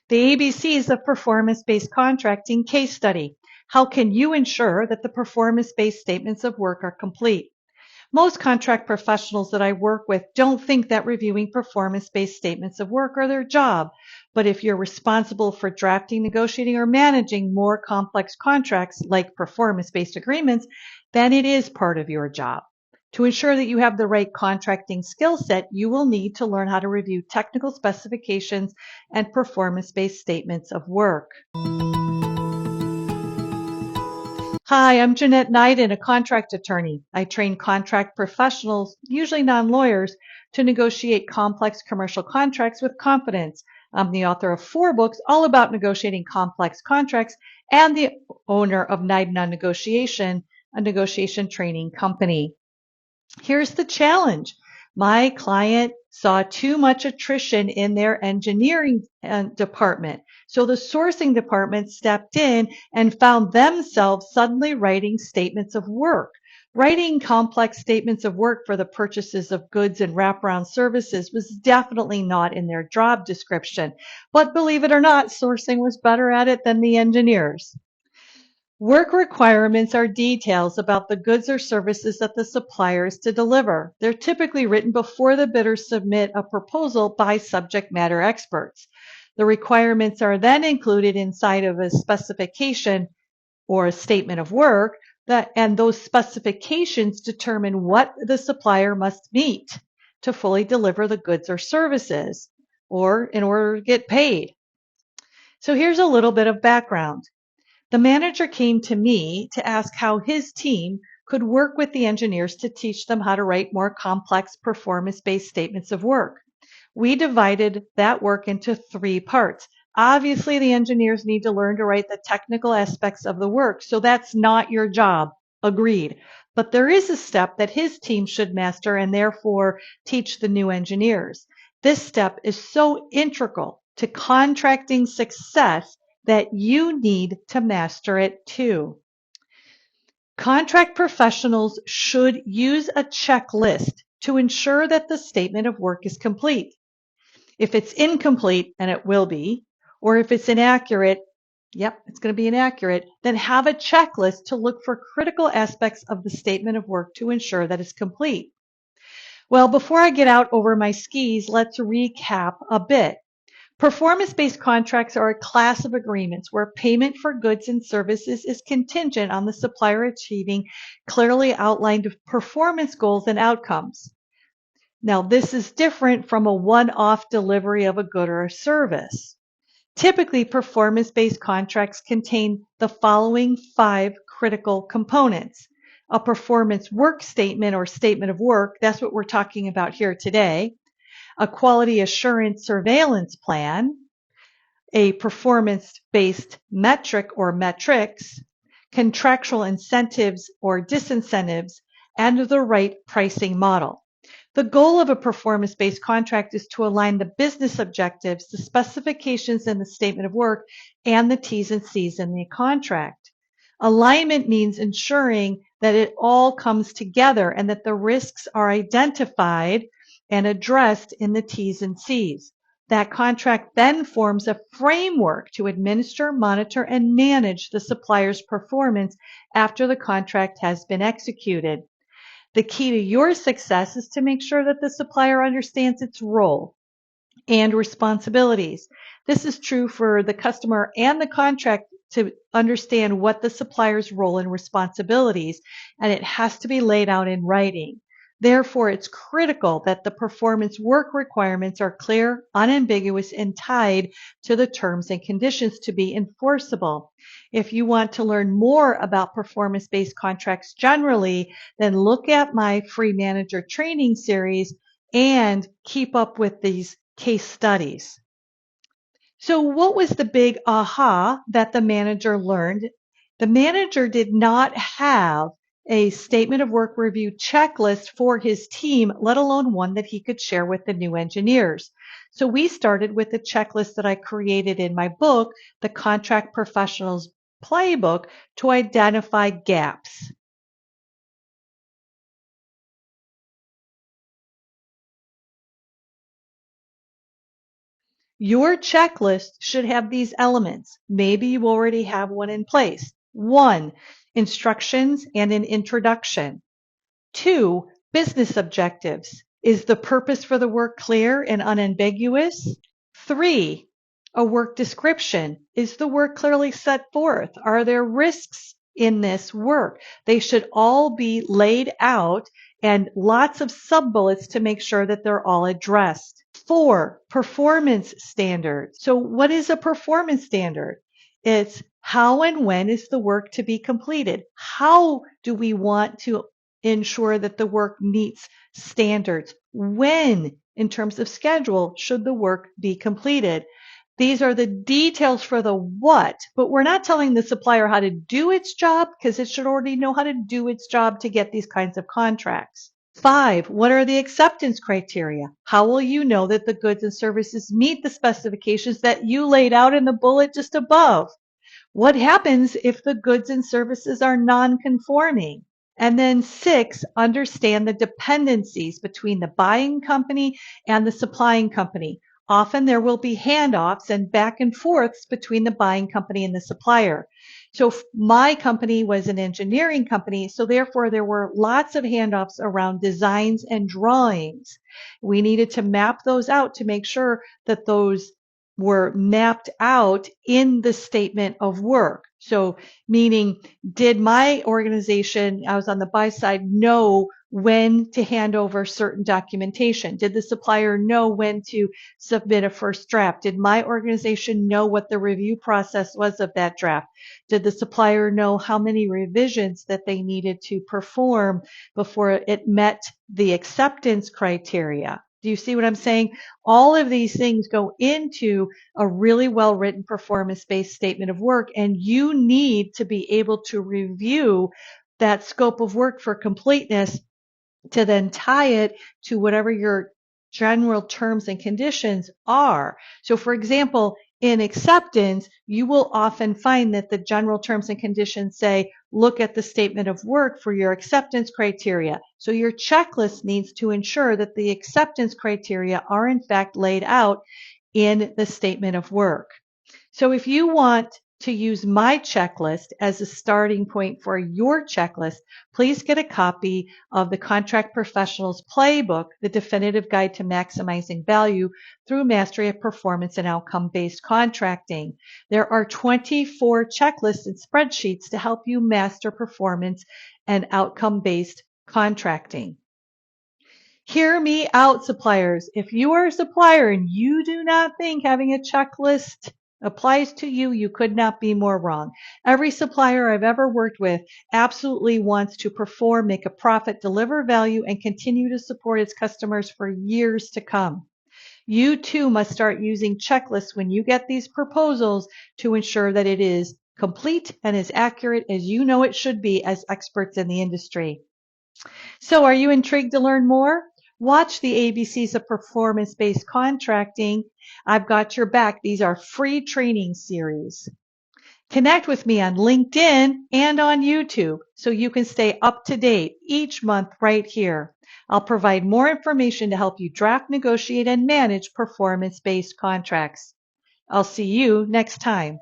The ABCs of performance-based contracting case study. How can you ensure that the performance-based statements of work are complete? Most contract professionals that I work with don't think that reviewing performance-based statements of work are their job. But if you're responsible for drafting, negotiating, or managing more complex contracts like performance-based agreements, then it is part of your job. To ensure that you have the right contracting skill set, you will need to learn how to review technical specifications and performance-based statements of work. Hi, I'm Jeanette Knighton, a contract attorney. I train contract professionals, usually non-lawyers, to negotiate complex commercial contracts with confidence. I'm the author of 4 books all about negotiating complex contracts and the owner of Knighton on Negotiation, a negotiation training company. Here's the challenge. My client saw too much attrition in their engineering department. So the sourcing department stepped in and found themselves suddenly writing statements of work. Writing complex statements of work for the purchases of goods and wraparound services was definitely not in their job description. But believe it or not, sourcing was better at it than the engineers. Work requirements are details about the goods or services that the supplier is to deliver. They're typically written before the bidders submit a proposal by subject matter experts. The requirements are then included inside of a specification or a statement of work, and those specifications determine what the supplier must meet to fully deliver the goods or services, or in order to get paid. So here's a little bit of background. The manager came to me to ask how his team could work with the engineers to teach them how to write more complex performance-based statements of work. We divided that work into 3 parts. Obviously, the engineers need to learn to write the technical aspects of the work, so that's not your job. Agreed. But there is a step that his team should master and therefore teach the new engineers. This step is so integral to contracting success that you need to master it too. Contract professionals should use a checklist to ensure that the statement of work is complete. If it's incomplete, and it will be, or if it's inaccurate, it's going to be inaccurate, then have a checklist to look for critical aspects of the statement of work to ensure that it's complete. Well, before I get out over my skis, let's recap a bit. Performance-based contracts are a class of agreements where payment for goods and services is contingent on the supplier achieving clearly outlined performance goals and outcomes. Now, this is different from a one-off delivery of a good or a service. Typically, performance-based contracts contain the following 5 critical components. A performance work statement or statement of work, that's what we're talking about here today. A quality assurance surveillance plan, a performance-based metric or metrics, contractual incentives or disincentives, and the right pricing model. The goal of a performance-based contract is to align the business objectives, the specifications in the statement of work, and the T's and C's in the contract. Alignment means ensuring that it all comes together and that the risks are identified and addressed in the T's and C's. That contract then forms a framework to administer, monitor, and manage the supplier's performance after the contract has been executed. The key to your success is to make sure that the supplier understands its role and responsibilities. This is true for the customer and the contract to understand what the supplier's role and responsibilities, and it has to be laid out in writing. Therefore, it's critical that the performance work requirements are clear, unambiguous, and tied to the terms and conditions to be enforceable. If you want to learn more about performance-based contracts generally, then look at my free manager training series and keep up with these case studies. So what was the big aha that the manager learned? The manager did not have a statement of work review checklist for his team, let alone one that he could share with the new engineers. So we started with the checklist that I created in my book, The Contract Professional's Playbook, to identify gaps. Your checklist should have these elements. Maybe you already have one in place. 1, instructions and an introduction. 2, business objectives. Is the purpose for the work clear and unambiguous? 3, a work description. Is the work clearly set forth? Are there risks in this work? They should all be laid out and lots of sub-bullets to make sure that they're all addressed. 4, performance standards. So what is a performance standard? It's how and when is the work to be completed? How do we want to ensure that the work meets standards? When, in terms of schedule, should the work be completed? These are the details for the what, but we're not telling the supplier how to do its job because it should already know how to do its job to get these kinds of contracts. 5, what are the acceptance criteria? How will you know that the goods and services meet the specifications that you laid out in the bullet just above? What happens if the goods and services are non-conforming? And then 6, understand the dependencies between the buying company and the supplying company. Often there will be handoffs and back and forths between the buying company and the supplier. So my company was an engineering company, so therefore there were lots of handoffs around designs and drawings. We needed to map those out to make sure that those were mapped out in the statement of work. So meaning, did my organization, I was on the buy side, know when to hand over certain documentation? Did the supplier know when to submit a first draft? Did my organization know what the review process was of that draft? Did the supplier know how many revisions that they needed to perform before it met the acceptance criteria? Do you see what I'm saying? All of these things go into a really well-written performance-based statement of work, and you need to be able to review that scope of work for completeness to then tie it to whatever your general terms and conditions are. So for example, in acceptance, you will often find that the general terms and conditions say, look at the statement of work for your acceptance criteria. So your checklist needs to ensure that the acceptance criteria are in fact laid out in the statement of work. So if you want to use my checklist as a starting point for your checklist, please get a copy of the Contract Professional's Playbook, the definitive guide to maximizing value through mastery of performance and outcome-based contracting. There are 24 checklists and spreadsheets to help you master performance and outcome-based contracting. Hear me out, suppliers. If you are a supplier and you do not think having a checklist applies to you, you could not be more wrong. Every supplier I've ever worked with absolutely wants to perform, make a profit, deliver value, and continue to support its customers for years to come. You too must start using checklists when you get these proposals to ensure that it is complete and as accurate as you know it should be as experts in the industry. So are you intrigued to learn more? Watch the ABCs of performance-based contracting. I've got your back. These are free training series. Connect with me on LinkedIn and on YouTube so you can stay up to date each month right here. I'll provide more information to help you draft, negotiate, and manage performance-based contracts. I'll see you next time.